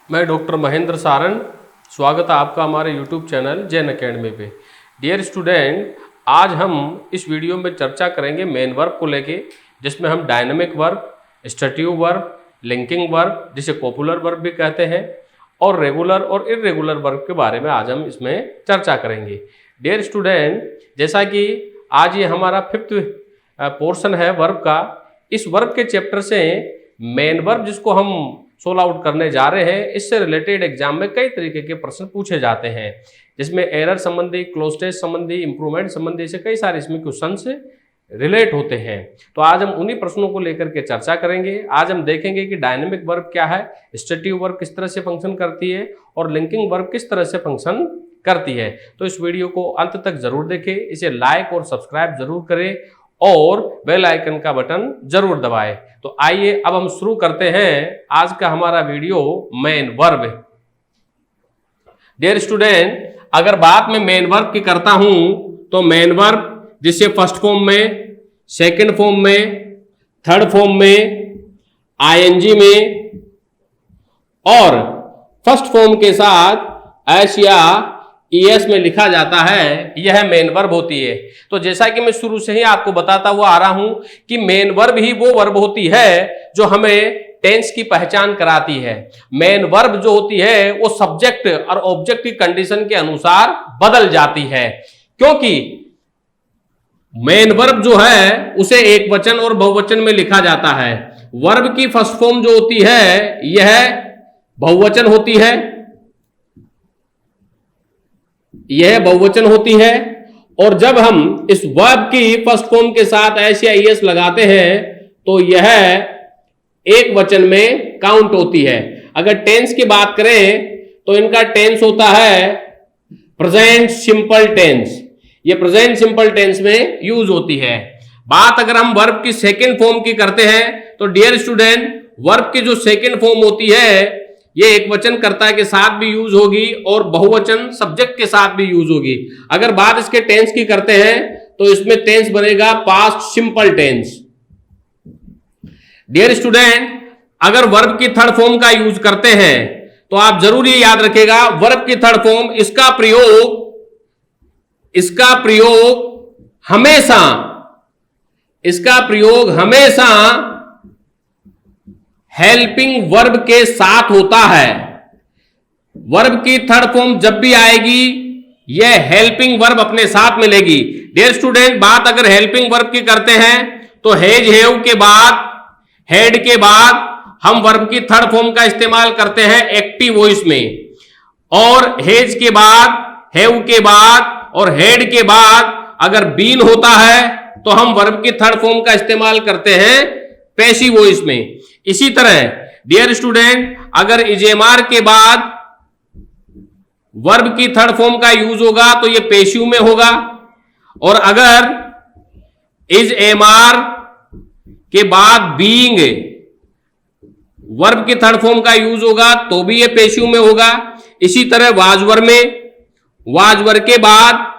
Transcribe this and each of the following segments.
मैं डॉक्टर महेंद्र सारन, स्वागत है आपका हमारे यूट्यूब चैनल जैन अकेडमी पे। डियर स्टूडेंट, आज हम इस वीडियो में चर्चा करेंगे मेन वर्ब को लेके, जिसमें हम dynamic verb, स्टैटिव verb, linking verb जिसे कॉपुलर वर्ब भी कहते हैं, और रेगुलर और इर्रेगुलर वर्ब के बारे में आज हम इसमें चर्चा करेंगे। डियर स्टूडेंट, जैसा कि आज ये हमारा 5th पोर्शन है वर्ब का, इस वर्ब के चैप्टर से मेन वर्ब जिसको हम सोल्व आउट करने जा रहे हैं, इससे रिलेटेड एग्जाम में कई तरीके के प्रश्न पूछे जाते हैं, जिसमें एरर संबंधी, क्लोजटेज संबंधी, इंप्रूवमेंट संबंधी से कई सारे इसमें क्वेश्चन से रिलेट होते हैं। तो आज हम उन्हीं प्रश्नों को लेकर के चर्चा करेंगे। आज हम देखेंगे कि डायनेमिक वर्ब क्या है, स्टैटिव वर्ब किस तरह से फंक्शन करती है और लिंकिंग वर्ब किस तरह से फंक्शन करती है। तो इस वीडियो को अंत तक जरूर देखें, इसे लाइक और सब्सक्राइब जरूर करें और बेल आइकन का बटन जरूर दबाएं। तो आइए अब हम शुरू करते हैं आज का हमारा video main verb. Dear student, अगर बात मैं मेन वर्ब की करता हूं तो मेन वर्ब जिसे फर्स्ट फॉर्म में, सेकंड फॉर्म में, थर्ड फॉर्म में, आईएनजी में और फर्स्ट फॉर्म के साथ एस या ईएस में लिखा जाता है, यह मेन वर्ब होती है। तो जैसा कि मैं शुरू से ही आपको बताता हुआ आ रहा हूं कि मेन वर्ब ही वो वर्ब होती है जो हमें टेंस की पहचान कराती है। मेन वर्ब जो होती है वो सब्जेक्ट और ऑब्जेक्ट की कंडीशन के अनुसार बदल जाती है, क्योंकि मेन वर्ब जो है उसे एक वचन और बहुवचन में लिखा जाता है। वर्ब की फर्स्ट फॉर्म जो होती है यह बहुवचन होती है, यह बहुवचन होती है, और जब हम इस वर्ब की फर्स्ट फॉर्म के साथ एस या ईएस लगाते हैं तो यह एक वचन में काउंट होती है। अगर टेंस की बात करें तो इनका टेंस होता है प्रेजेंट सिंपल टेंस, ये प्रेजेंट सिंपल टेंस में यूज होती है। बात अगर हम वर्ब की सेकेंड फॉर्म की करते हैं तो डियर स्टूडेंट, वर्ब की जो सेकेंड फॉर्म होती है ये एक वचन कर्ता के साथ भी यूज होगी और बहुवचन सब्जेक्ट के साथ भी यूज होगी। अगर बात इसके टेंस की करते हैं तो इसमें टेंस बनेगा past simple tense. Dear student, अगर वर्ब की थर्ड फॉर्म का यूज करते हैं तो आप जरूर ये याद रखिएगा, वर्ब की थर्ड फॉर्म इसका प्रयोग हमेशा हेल्पिंग वर्ब के साथ होता है। वर्ब की थर्ड फॉर्म जब भी आएगी यह हेल्पिंग वर्ब अपने साथ मिलेगी। डियर स्टूडेंट, बात अगर हेल्पिंग वर्ब की करते हैं तो हेज हेव के बाद, हेड के बाद हम वर्ब की थर्ड फॉर्म का इस्तेमाल करते हैं एक्टिव वॉइस में, और हेज के बाद, हेव के बाद और हेड के बाद अगर बीन होता है तो हम वर्ब की थर्ड फॉर्म का इस्तेमाल करते हैं पैसिव वॉइस में। इसी तरह डियर स्टूडेंट, अगर इजेमार के बाद वर्ब की थर्ड फॉर्म का यूज होगा तो ये पैसिव में होगा, और अगर इज एमआर के बाद बीइंग वर्ब की थर्ड फॉर्म का यूज होगा तो भी ये पैसिव में होगा। इसी तरह वाजवर में, वाजवर के बाद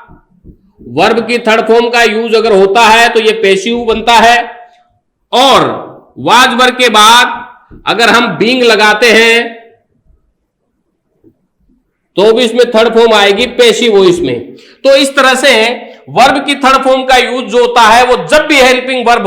वर्ब की थर्ड फॉर्म का यूज अगर होता है तो ये पैसिव बनता है, और वाजवर के बाद अगर हम बीइंग लगाते हैं तो भी इसमें थर्ड फॉर्म आएगी पैसिव वॉइस में। तो इस तरह से वर्ब की थर्ड फॉर्म का यूज जो होता है वो जब भी हेल्पिंग वर्ब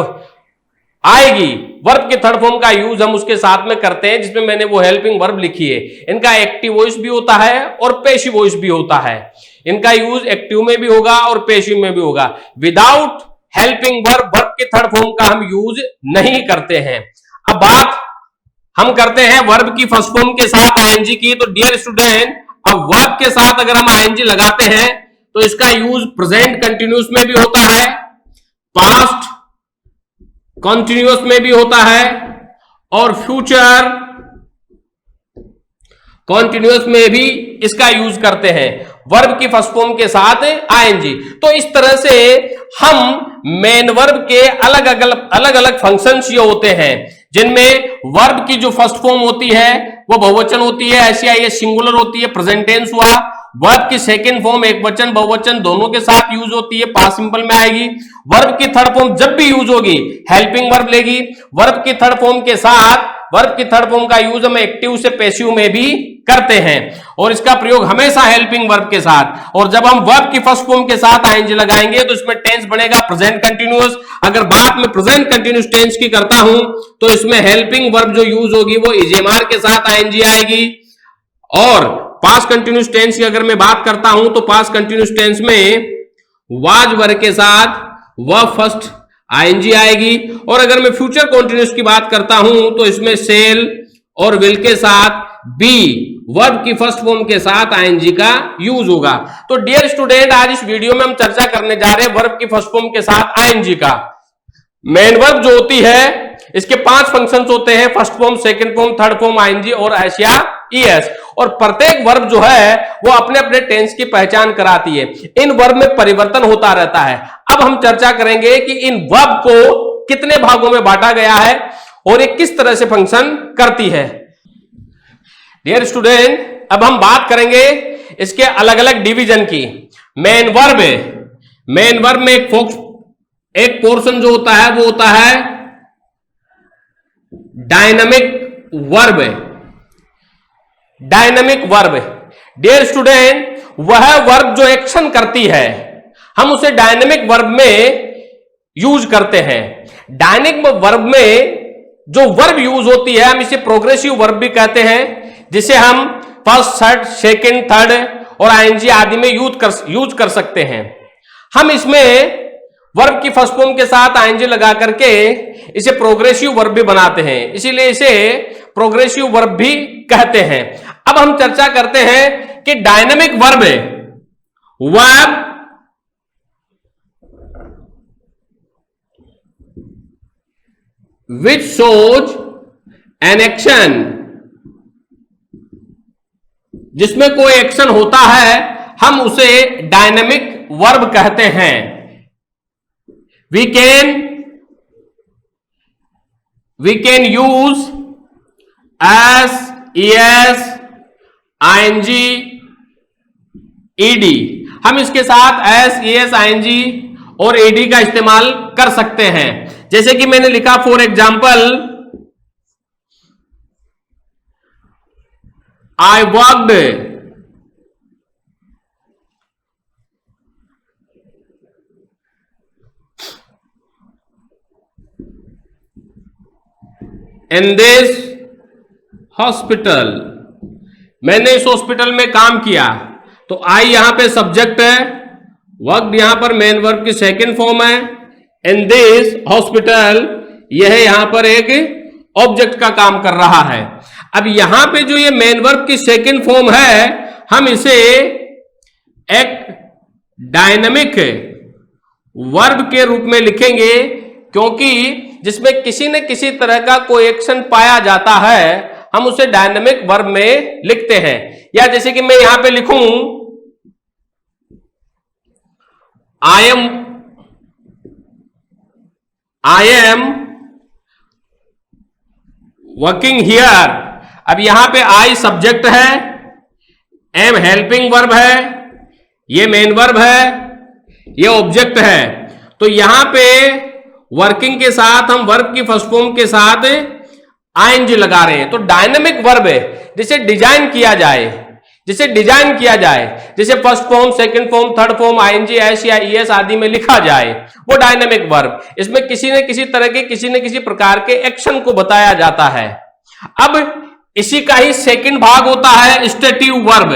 आएगी, वर्ब के थर्ड फॉर्म का यूज हम उसके साथ में करते हैं, जिसमें मैंने वो हेल्पिंग वर्ब लिखी है। इनका एक्टिव वॉइस भी होता है और पैसिव वॉइस भी होता है। इनका यूज एक्टिव में भी होगा और पैसिव में भी होगा। विदाउट हेल्पिंग वर्ब, वर्ब के थर्ड फॉर्म का हम यूज नहीं करते हैं। अब बात हम करते हैं वर्ब की फर्स्ट फॉर्म के साथ आईएनजी की। तो डियर स्टूडेंट, अब वर्ब के साथ अगर हम आईएनजी लगाते हैं तो इसका यूज प्रेजेंट कंटिन्यूअस में भी होता है, पास्ट कंटिन्यूअस में भी होता है और फ्यूचर कंटिन्यूअस में भी इसका यूज करते हैं, वर्ब की फर्स्ट फॉर्म के साथ आईएनजी। तो इस तरह से हम मेन वर्ब के अलग अलग फंक्शंस ये होते हैं, जिनमें वर्ब की जो फर्स्ट फॉर्म होती है वो बहुवचन होती है, ऐसी ये सिंगुलर होती है, प्रेजेंट टेंस हुआ। वर्ब की सेकंड फॉर्म एक वचन बहुवचन दोनों के साथ यूज होती है, पास्ट सिंपल में आएगी। वर्ब की थर्ड फॉर्म जब भी यूज होगी हेल्पिंग वर्ब लेगी। वर्ब की थर्ड फॉर्म के साथ वर्ब की थर्ड फॉर्म का यूज हम एक्टिव से पैसिव में भी करते हैं और इसका प्रयोग हमेशा हेल्पिंग वर्ब के साथ। और जब हम वर्ब की फर्स्ट फॉर्म के साथ आईएनजी लगाएंगे तो इसमें टेंस बनेगा प्रेजेंट कंटिन्यूअस। अगर बात में प्रेजेंट कंटिन्यूअस टेंस की करता हूं तो इसमें हेल्पिंग वर्ब जो यूज होगी वो इजेमार के साथ आईएनजी आएगी। और पास्ट कंटिन्यूअस टेंस की अगर मैं बात करता हूं तो पास्ट कंटिन्यूअस टेंस में वाज वर्ब के साथ वर्ब फर्स्ट आईएनजी आएगी। और अगर मैं फ्यूचर कंटिन्यूअस की बात करता हूं तो इसमें सेल और विल के साथ बी वर्ब की फर्स्ट फॉर्म के साथ आईएनजी का यूज होगा। तो डियर स्टूडेंट, आज इस वीडियो में हम चर्चा करने जा रहे हैं वर्ब की फर्स्ट फॉर्म के साथ आईएनजी का। मेन वर्ब जो होती है इसके 5 फंक्शंस होते हैं, first form, second form, third form, ING और एस या ईएस। और प्रत्येक वर्ब जो है वो अपने अपने टेंस की पहचान कराती है। इन वर्ब में परिवर्तन होता रहता है। अब हम चर्चा करेंगे कि इन वर्ब को कितने भागों में बांटा गया है और ये किस तरह से फंक्शन करती है। डियर स्टूडेंट, अब हम बात करेंगे इसके अलग अलग डिवीजन की। मेन वर्ब में एक पोर्शन जो होता है वो होता है dynamic verb. Dynamic verb, dear student, वह वर्ब जो एक्शन करती है हम उसे डायनामिक वर्ब में यूज करते हैं। डायनामिक वर्ब में जो वर्ब यूज होती है हम इसे प्रोग्रेसिव वर्ब भी कहते हैं, जिसे हम फर्स्ट, सेकंड, थर्ड और आईएनजी आदि में यूज कर सकते हैं। हम इसमें वर्ब की फर्स्ट फॉर्म के साथ आईएनजी लगा करके इसे प्रोग्रेसिव वर्ब भी बनाते हैं, इसीलिए इसे प्रोग्रेसिव वर्ब भी कहते हैं। अब हम चर्चा करते हैं कि dynamic verb which shows an action, जिसमें कोई एक्शन होता है हम उसे डायनामिक वर्ब कहते हैं। We can use as, es, ing, ed। हम इसके साथ as, es, ing और ed का इस्तेमाल कर सकते हैं। जैसे कि मैंने लिखा for example, I worked in this hospital। मैंने इस हॉस्पिटल में काम किया। तो आई यहां पे सब्जेक्ट है, वर्क यहां पर मेन वर्ब की सेकंड फॉर्म है, इन दिस हॉस्पिटल यह यहां पर एक ऑब्जेक्ट का काम कर रहा है। अब यहां पे जो ये मेन वर्ब की सेकंड फॉर्म है हम इसे एक डायनामिक वर्ब के रूप में लिखेंगे, क्योंकि जिसमें किसी न किसी तरह का कोई एक्शन पाया जाता है हम उसे डायनामिक वर्ब में लिखते हैं। या जैसे कि मैं यहां पे लिखूं आई एम वर्किंग हियर। अब यहां पे आई सब्जेक्ट है, एम हेल्पिंग वर्ब है, ये मेन वर्ब है, ये ऑब्जेक्ट है। तो यहां पे वर्किंग के साथ हम वर्ब की फर्स्ट फॉर्म के साथ आईएनजी लगा रहे हैं। तो डायनामिक वर्ब है जिसे डिजाइन किया जाए, जैसे first form, second form, third form, ING, S या ईएस आदि में लिखा जाए, वो डायनामिक वर्ब। इसमें किसी न किसी तरह के किसी न किसी प्रकार के एक्शन को बताया जाता है। अब इसी का ही सेकंड भाग होता है स्टेटिव वर्ब।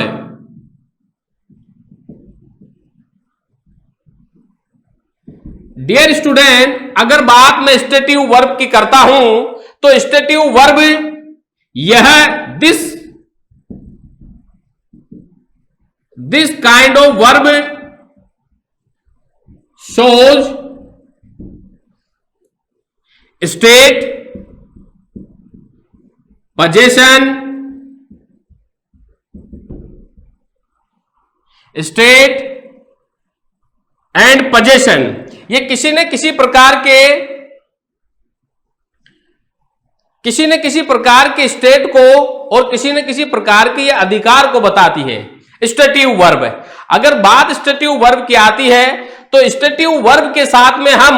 डियर स्टूडेंट, अगर बात मैं स्टेटिव वर्ब की करता हूं तो स्टेटिव वर्ब यह this kind of verb shows state, possession, state and possession. ये किसी न किसी प्रकार के स्टेट को और किसी न किसी प्रकार के अधिकार को बताती है स्टेटिव वर्ब। अगर बात स्टेटिव वर्ब की आती है तो स्टेटिव वर्ब के साथ में हम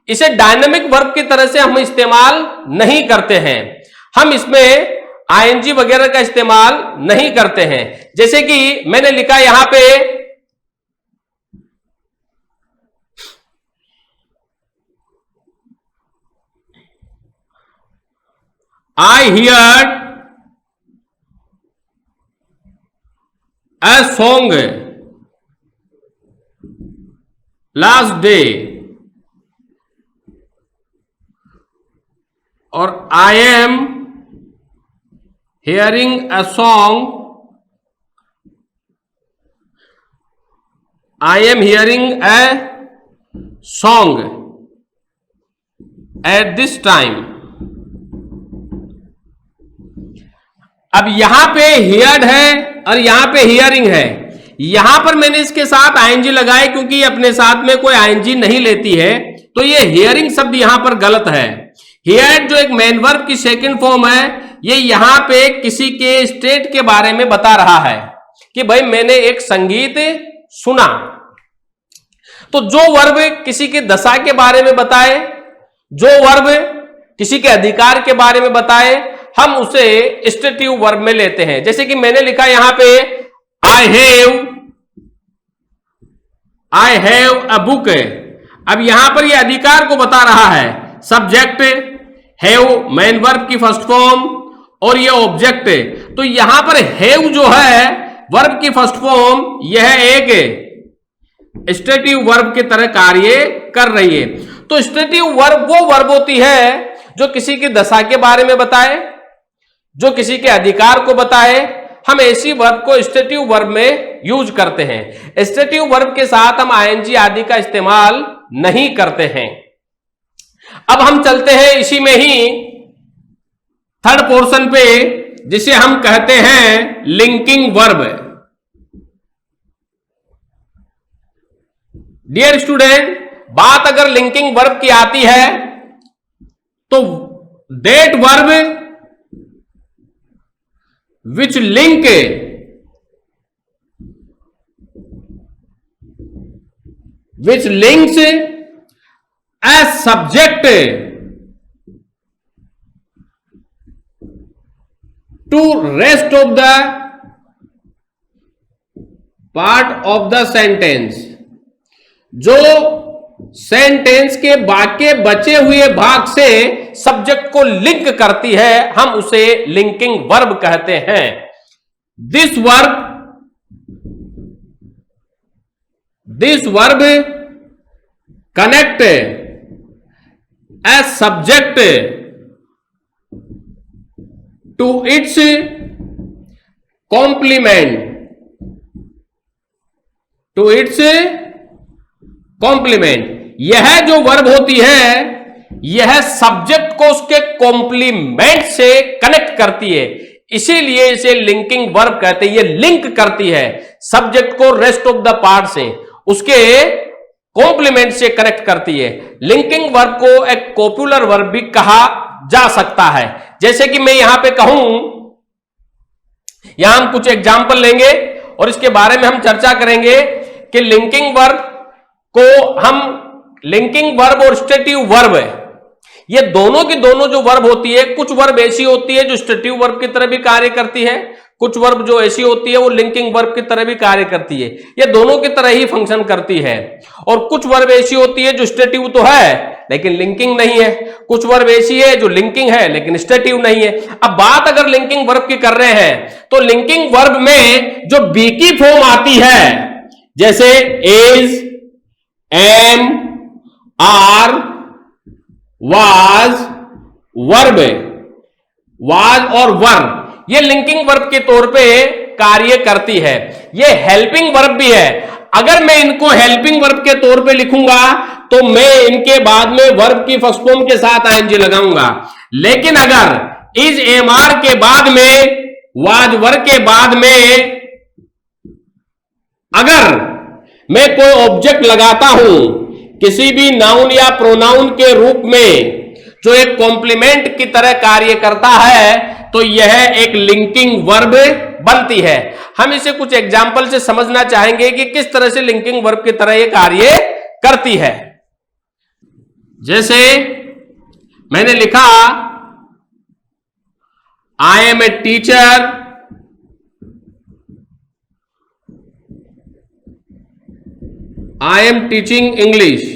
इसे डायनामिक वर्ब की तरह से हम इस्तेमाल नहीं करते हैं। हम इसमें आईएनजी वगैरह का इस्तेमाल नहीं करते हैं। जैसे कि मैंने लिखा यहां पे I hear a song last day और I am hearing a song, I am hearing a song at this time। अब यहां पे हियर्ड है और यहां पे हियरिंग है। यहां पर मैंने इसके साथ आईएनजी लगाए क्योंकि अपने साथ में कोई आईएनजी नहीं लेती है, तो ये हियरिंग शब्द यहां पर गलत है। हियर्ड जो एक मेन वर्ब की सेकंड फॉर्म है, ये यहां पे किसी के स्टेट के बारे में बता रहा है कि भाई मैंने एक संगीत सुना। तो जो वर्ब किसी के दशा के बारे में बताए, जो वर्ब किसी के अधिकार के बारे में बताए, हम उसे स्टेटिव वर्ब में लेते हैं। जैसे कि मैंने लिखा यहां पे आई हैव अ बुक। अब यहां पर यह अधिकार को बता रहा है। सब्जेक्ट हैव मेन वर्ब की फर्स्ट फॉर्म और ये ऑब्जेक्ट। तो यहां पर हैव जो है वर्ब की फर्स्ट फॉर्म, यह एक स्टेटिव वर्ब की तरह कार्य कर रही है। तो स्टेटिव वर्ब वो वर्ब होती है जो किसी की दशा के बारे में बताए, जो किसी के अधिकार को बताए। हम ऐसी वर्ब को स्टेटिव वर्ब में यूज करते हैं। स्टेटिव वर्ब के साथ हम आईएनजी आदि का इस्तेमाल नहीं करते हैं। अब हम चलते हैं इसी में ही थर्ड पोर्शन पे, जिसे हम कहते हैं लिंकिंग वर्ब। डियर स्टूडेंट, बात अगर लिंकिंग वर्ब की आती है तो that verb which links a subject to rest of the part of the sentence। जो सेंटेंस के बाकी बचे हुए भाग से सब्जेक्ट को लिंक करती है, हम उसे लिंकिंग वर्ब कहते हैं। This verb connect a subject to its complement. यह जो वर्ब होती है, यह सब्जेक्ट को उसके कॉम्प्लीमेंट से कनेक्ट करती है, इसीलिए इसे लिंकिंग वर्ब कहते हैं। ये लिंक करती है सब्जेक्ट को रेस्ट ऑफ द पार्ट से, उसके कॉम्प्लीमेंट से कनेक्ट करती है। लिंकिंग वर्ब को एक कॉपुलर वर्ब भी कहा जा सकता है। जैसे कि मैं यहां पे कहूं, यहां हम कुछ एग्जाम्पल लेंगे और इसके बारे में हम चर्चा करेंगे कि लिंकिंग वर्ब को हम लिंकिंग वर्ब और स्टेटिव वर्ब, ये दोनों की दोनों जो वर्ब होती है, कुछ वर्ब ऐसी होती है जो स्टेटिव वर्ब की तरह भी कार्य करती है, कुछ वर्ब जो ऐसी होती है वो लिंकिंग वर्ब की तरह भी कार्य करती है। ये दोनों की तरह ही फंक्शन करती है। और कुछ वर्ब ऐसी होती है जो स्टेटिव तो है लेकिन लिंकिंग नहीं है, कुछ वर्ब ऐसी है जो लिंकिंग है लेकिन स्टेटिव नहीं है। अब बात अगर लिंकिंग वर्ब की कर रहे हैं तो लिंकिंग वर्ब में जो बी की फॉर्म आती है, जैसे is, am, are, was, verb, was और वर, ये लिंकिंग वर्ब के तौर पे कार्य करती है। ये हेल्पिंग वर्ब भी है। अगर मैं इनको हेल्पिंग वर्ब के तौर पे लिखूंगा तो मैं इनके बाद में वर्ब की फर्स्ट फॉर्म के साथ आईएनजी लगाऊंगा। लेकिन अगर इज, एम, आर के बाद में, वाज, वर के बाद में अगर मैं कोई ऑब्जेक्ट लगाता हूं किसी भी नाउन या प्रोनाउन के रूप में जो एक कॉम्प्लीमेंट की तरह कार्य करता है, तो यह एक लिंकिंग वर्ब बनती है। हम इसे कुछ एग्जाम्पल से समझना चाहेंगे कि किस तरह से लिंकिंग वर्ब की तरह यह कार्य करती है। जैसे मैंने लिखा I am a teacher, I am teaching English.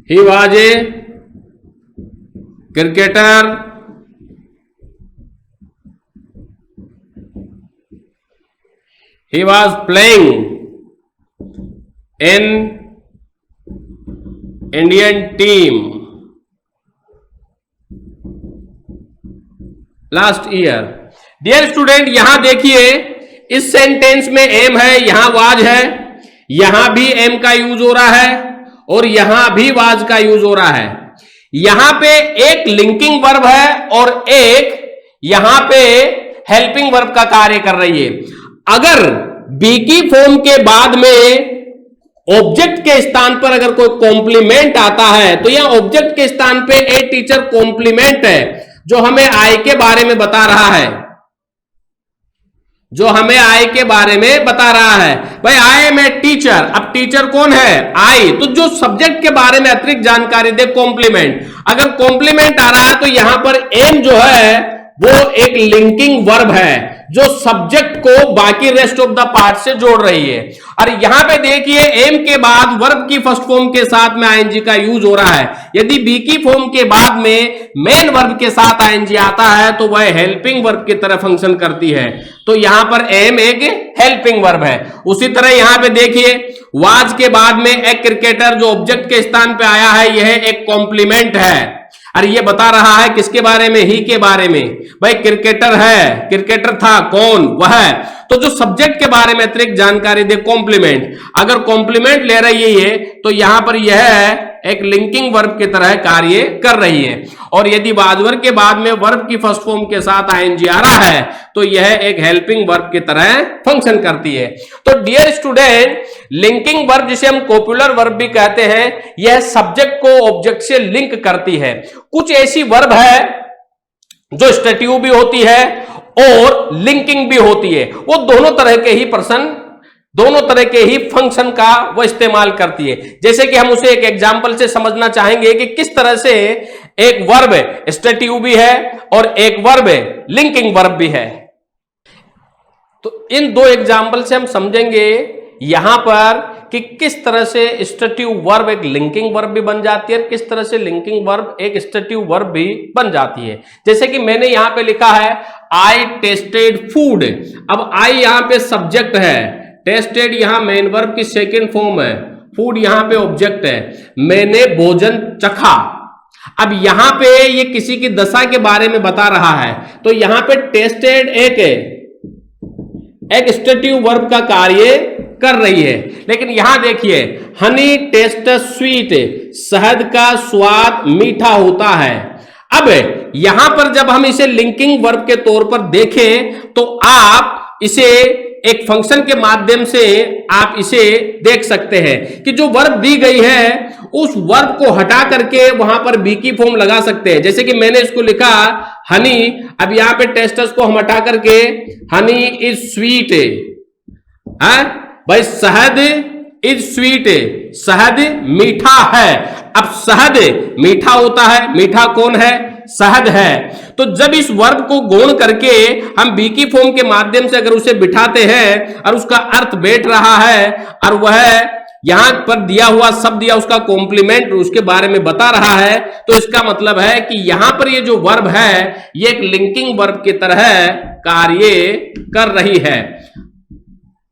He was a cricketer. He was playing in Indian team last year. Dear student, यहां देखिए इस सेंटेंस में एम है, यहां वाज है, यहां भी एम का यूज हो रहा है और यहां भी वाज का यूज हो रहा है। यहां पे एक लिंकिंग वर्ब है और एक यहां पे हेल्पिंग वर्ब का कार्य कर रही है। अगर बी की फॉर्म के बाद में ऑब्जेक्ट के स्थान पर अगर कोई कॉम्प्लीमेंट आता है तो यहां ऑब्जेक्ट के स्थान पे ए टीचर कॉम्प्लीमेंट है, जो हमें आई के बारे में बता रहा है, जो हमें आई के बारे में बता रहा है। भाई आई एम ए टीचर, अब टीचर कौन है? आई। तो जो सब्जेक्ट के बारे में अतिरिक्त जानकारी दे कॉम्प्लीमेंट, अगर कॉम्प्लीमेंट आ रहा है तो यहां पर एम जो है वो एक लिंकिंग वर्ब है जो सब्जेक्ट को बाकी रेस्ट ऑफ द पार्ट से जोड़ रही है। और यहां पे देखिए एम के बाद वर्ब की फर्स्ट फॉर्म के साथ में आईएनजी का यूज हो रहा है। यदि बी की फॉर्म के बाद में मेन वर्ब के साथ आईएनजी आता है तो वह हेल्पिंग वर्ब की तरह फंक्शन करती है। तो यहां पर एम एक हेल्पिंग वर्ब है। उसी तरह यहां पे देखिए वाज के बाद में एक क्रिकेटर जो ऑब्जेक्ट के स्थान पे आया है, यह एक कॉम्प्लीमेंट है। अरे ये बता रहा है किसके बारे में? ही के बारे में। भाई क्रिकेटर है, क्रिकेटर था, कौन? वह है। तो जो सब्जेक्ट के बारे में अतिरिक्त जानकारी दे कॉम्प्लीमेंट, अगर कॉम्प्लीमेंट ले रही है तो यहां पर यह एक लिंकिंग वर्ब की तरह कार्य कर रही है। और यदि वाजवर के बाद में वर्ब की फर्स्ट फॉर्म के साथ आईएनजी आ रहा है तो यह एक हेल्पिंग वर्ब की तरह फंक्शन करती है। तो डियर स्टूडेंट, लिंकिंग वर्ब जिसे हम कॉपुलर वर्ब भी कहते हैं, यह सब्जेक्ट को ऑब्जेक्ट से लिंक करती है। कुछ ऐसी वर्ब है जो स्टेटिव भी होती है और लिंकिंग भी होती है। वो दोनों तरह के ही पर्सन, दोनों तरह के ही फंक्शन का वो इस्तेमाल करती है। जैसे कि हम उसे एक एग्जांपल से समझना चाहेंगे कि किस तरह से एक वर्ब स्टेटिव भी है और एक वर्ब लिंकिंग वर्ब भी है। तो इन दो एग्जांपल से हम समझेंगे यहां पर कि किस तरह से स्टेटिव वर्ब एक लिंकिंग वर्ब भी बन जाती है और किस तरह से लिंकिंग वर्ब एक स्टेटिव वर्ब भी बन जाती है। जैसे कि मैंने यहां पे लिखा है आई टेस्टेड फूड। अब आई यहां पे सब्जेक्ट है, टेस्टेड यहां मेन वर्ब की सेकंड फॉर्म है, फूड यहां पे ऑब्जेक्ट है। मैंने भोजन चखा। अब यहां पे ये किसी की दशा के बारे में बता रहा है तो यहां पे टेस्टेड एक स्टेटिव वर्ब का कार्य कर रही है। लेकिन यहां देखिए हनी टेस्ट स्वीट, शहद का स्वाद मीठा होता है। अब यहां पर जब हम इसे लिंकिंग वर्ब के तौर पर देखें तो आप इसे एक फंक्शन के माध्यम से आप इसे देख सकते हैं कि जो वर्ब दी गई है उस वर्ब को हटा करके वहां पर बी की फॉर्म लगा सकते हैं। जैसे कि मैंने इसको लिखा हनी, अब यहां पे टेस्टस को हम हटा करके हनी इज स्वीट है। भाई शहद इज स्वीट, शहद मीठा है। अब शहद मीठा होता है, मीठा कौन है? शहद है। तो जब इस वर्ब को गौण करके हम बी की फॉर्म के माध्यम से अगर उसे बिठाते हैं और उसका अर्थ बैठ रहा है और वह यहां पर दिया हुआ शब्द या उसका कॉम्प्लीमेंट उसके बारे में बता रहा है तो इसका मतलब है कि यहां पर ये जो वर्ब है ये एक लिंकिंग वर्ब की तरह कार्य कर रही है।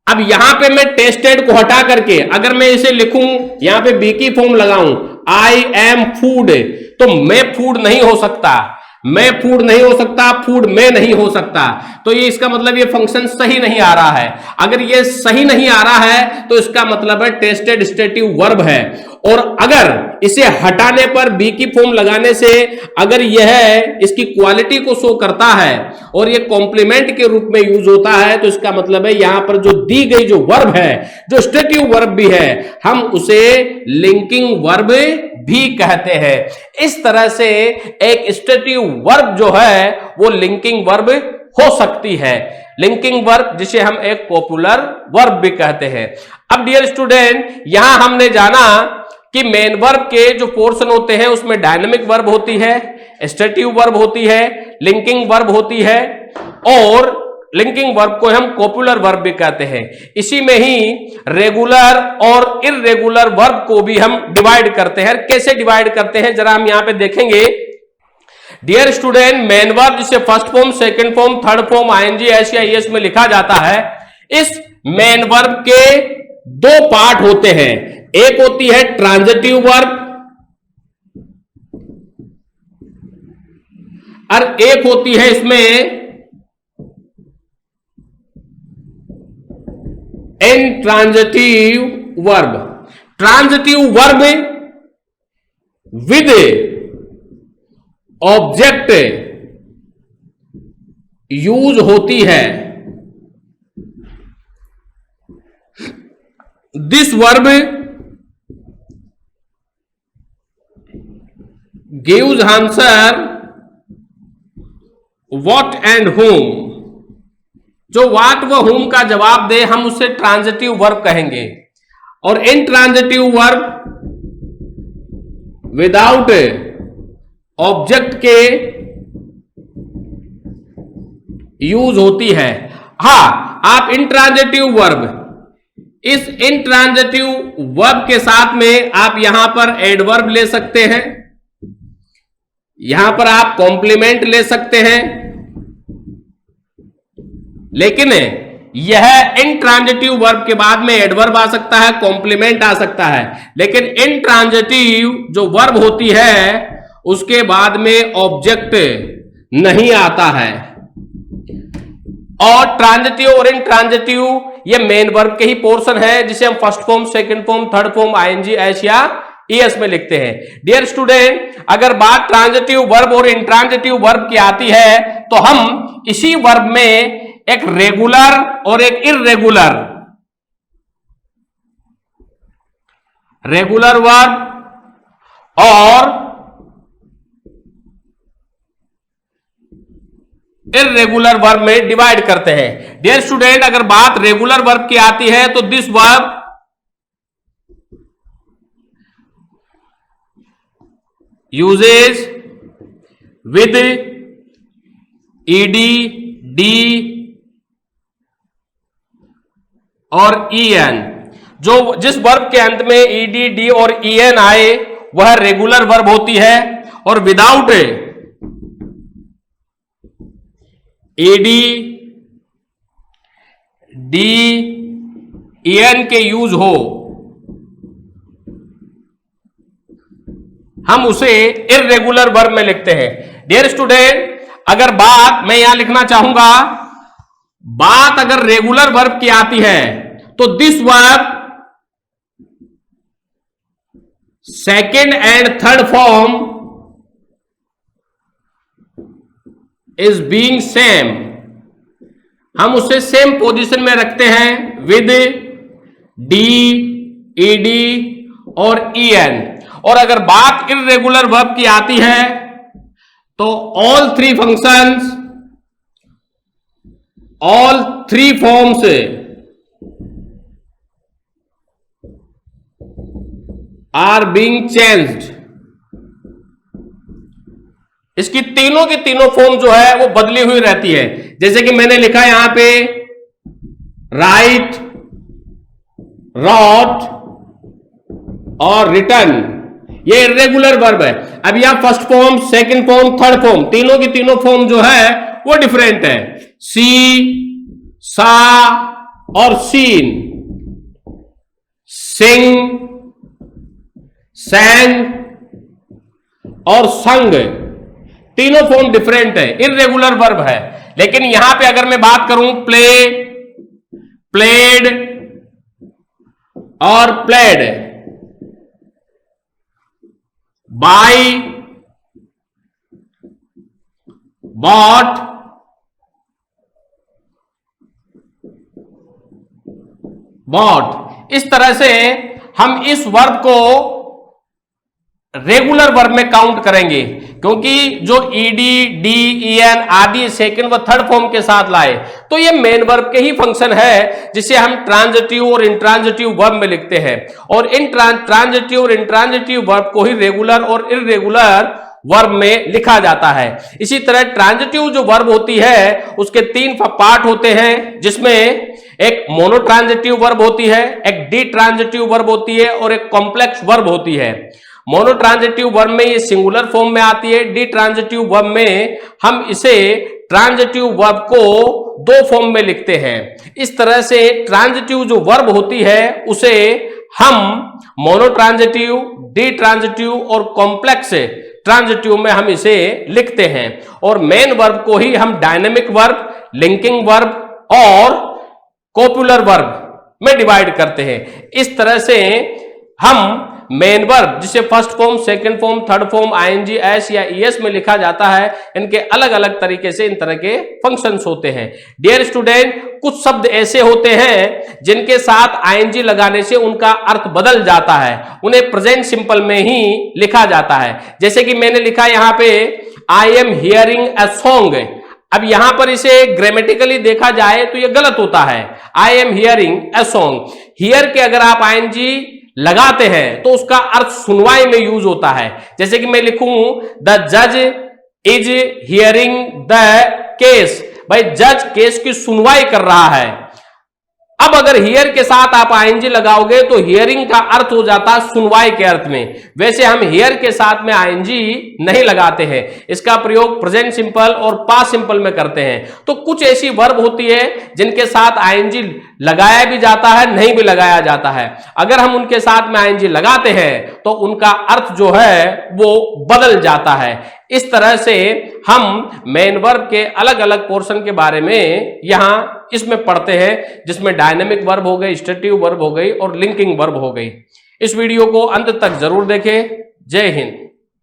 अब यहां पे मैं टेस्टेड को हटा करके अगर मैं इसे लिखूं, यहां पे बी की फॉर्म लगाऊं आई एम फूड, तो मैं फूड नहीं हो सकता, मैं फूड नहीं हो सकता, फूड में नहीं हो सकता। तो ये इसका मतलब ये फंक्शन सही नहीं आ रहा है। अगर ये सही नहीं आ रहा है तो इसका मतलब है टेस्टेड स्टेटिव वर्ब है। और अगर इसे हटाने पर बी की फॉर्म लगाने से अगर यह इसकी क्वालिटी को शो करता है और ये कॉम्प्लीमेंट के रूप में यूज होता है तो इसका मतलब है यहां पर जो दी गई जो वर्ब है, जो स्टेटिव वर्ब भी है, हम उसे लिंकिंग वर्ब भी कहते हैं। इस तरह से एक स्टेटिव वर्ब जो है वो लिंकिंग वर्ब हो सकती है। लिंकिंग वर्ब जिसे हम एक पॉपुलर वर्ब भी कहते हैं। अब डियर स्टूडेंट, यहां हमने जाना कि मेन वर्ब के जो पोर्शन होते हैं उसमें डायनेमिक वर्ब होती है, स्टेटिव वर्ब होती है, लिंकिंग वर्ब होती है, और लिंकिंग वर्ब को हम कॉपुलर वर्ब भी कहते हैं। इसी में ही रेगुलर और इर्रेगुलर वर्ब को भी हम डिवाइड करते हैं। कैसे डिवाइड करते हैं जरा हम यहां पे देखेंगे। डियर स्टूडेंट, मेन वर्ब जिसे first form, second form, third form, ING, S या ईएस में लिखा जाता है, इस मेन वर्ब के दो पार्ट होते हैं। एक होती है ट्रांजिटिव वर्ब और एक होती है इसमें intransitive verb. Transitive verb with object use होती है। This verb gives answer what and whom। जो व्हाट व whom का जवाब दे हम उसे ट्रांजिटिव वर्ब कहेंगे। और इंट्रांजिटिव वर्ब विदाउट ऑब्जेक्ट के यूज होती है। हां, आप इंट्रांजिटिव वर्ब, इस इंट्रांजिटिव वर्ब के साथ में आप यहां पर एडवर्ब ले सकते हैं, यहां पर आप कॉम्प्लीमेंट ले सकते हैं, लेकिन यह इंट्रांजिटिव वर्ब के बाद में एडवर्ब आ सकता है, कॉम्प्लीमेंट आ सकता है, लेकिन इंट्रांजिटिव जो वर्ब होती है उसके बाद में ऑब्जेक्ट नहीं आता है। और ट्रांजिटिव और इंट्रांजिटिव ये मेन वर्ब के ही पोर्शन है जिसे हम first form, second form, third form, ING, S या ईएस में लिखते हैं। डियर स्टूडेंट, अगर बात ट्रांजिटिव वर्ब और इंट्रांजिटिव वर्ब की आती है तो हम इसी वर्ब में एक रेगुलर और एक इर्रेगुलर, रेगुलर वर्ब और इर्रेगुलर वर्ब में डिवाइड करते हैं। डियर स्टूडेंट, अगर बात रेगुलर वर्ब की आती है तो this verb uses with ED, D और ईएन। जो जिस वर्ब के अंत में ईडी, डी और ईएन आए वह रेगुलर वर्ब होती है, और विदाउट ईडी, डी, ईएन के यूज हो हम उसे इर्रेगुलर वर्ब में लिखते हैं। डियर स्टूडेंट, अगर बात मैं यहां लिखना चाहूंगा, बात अगर रेगुलर वर्ब की आती है तो this verb second and third form is being same, हम उसे सेम पोजीशन में रखते हैं विद डी, ईडी और ईएन। और अगर बात इर्रेगुलर वर्ब की आती है तो all three functions, all three forms are being changed. इसकी तीनों की तीनों फॉर्म जो है वो बदली हुई रहती है। जैसे कि मैंने लिखा यहां पे राइट, रॉट और रिटर्न, ये इर्रेगुलर वर्ब है। अब यहां first form, second form, third form, तीनों की तीनों फॉर्म जो है वो डिफरेंट है। सी, सा और सीन, सिंग, सैंग और संग, तीनों फॉर्म डिफरेंट है, इर्रेगुलर वर्ब है। लेकिन यहां पे अगर मैं बात करूं प्ले, प्लेड और प्लेड, बाई, बॉट, बॉट, इस तरह से हम इस वर्ब को रेगुलर वर्ब में काउंट करेंगे, क्योंकि जो ईडी, डी, ईएन आदि सेकंड व थर्ड फॉर्म के साथ लाए तो ये मेन वर्ब के ही फंक्शन है, जिसे हम ट्रांजिटिव और इंट्रांजिटिव वर्ब में लिखते हैं। और इन ट्रांजिटिव और इंट्रांजिटिव वर्ब को ही रेगुलर और इररेगुलर वर्ब में लिखा जाता है। इसी तरह ट्रांजिटिव जो वर्ब होती है उसके 3 पार्ट होते हैं, जिसमें एक मोनोट्रांजिटिव वर्ब होती है, एक डी ट्रांजिटिव वर्ब होती है और एक कॉम्प्लेक्स वर्ब होती है। मोनोट्रांजिटिव वर्ब में ये सिंगुलर फॉर्म में आती है, डी ट्रांजिटिव वर्ब में हम इसे ट्रांजिटिव वर्ब को 2 फॉर्म में लिखते हैं। इस तरह से ट्रांजिटिव जो वर्ब होती है उसे हम मोनोट्रांजिटिव, डी ट्रांजिटिव और कॉम्प्लेक्स ट्रांजिटिव में हम इसे लिखते हैं। और मेन वर्ब को ही हम डायनेमिक वर्ब, लिंकिंग वर्ब और कॉपुलर वर्ब में डिवाइड करते हैं। इस तरह से हम मेन वर्ब, जिसे first form, second form, third form, ING, S या ईएस में लिखा जाता है, इनके अलग अलग तरीके से इन तरह के फंक्शंस होते हैं। डियर स्टूडेंट, कुछ शब्द ऐसे होते हैं जिनके साथ आईएनजी लगाने से उनका अर्थ बदल जाता है, उन्हें प्रेजेंट सिंपल में ही लिखा जाता है। जैसे कि मैंने लिखा यहां पे I am hearing a song. अब यहां पर इसे ग्रामेटिकली देखा जाए तो यह गलत होता है। I am hearing a song, here के अगर आप आईएनजी लगाते हैं तो उसका अर्थ सुनवाई में यूज होता है। जैसे कि मैं लिखूं द जज इज हियरिंग द केस, भाई जज केस की सुनवाई कर रहा है। अब अगर हियर के साथ आप आईएनजी लगाओगे तो हियरिंग का अर्थ हो जाता सुनवाई के अर्थ में। वैसे हम हियर के साथ में आईएनजी नहीं लगाते हैं, इसका प्रयोग प्रेजेंट सिंपल और पास्ट सिंपल में करते हैं। तो कुछ ऐसी वर्ब होती है जिनके साथ आईएनजी लगाया भी जाता है, नहीं भी लगाया जाता है। अगर हम उनके साथ में आईएनजी लगाते हैं तो उनका अर्थ जो है वो बदल जाता है। इस तरह से हम मेन वर्ब के अलग अलग पोर्शन के बारे में यहां इसमें पढ़ते हैं, जिसमें डायनेमिक वर्ब हो गई, स्टेटिव वर्ब हो गई और लिंकिंग वर्ब हो गई। इस वीडियो को अंत तक जरूर देखें। जय हिंद।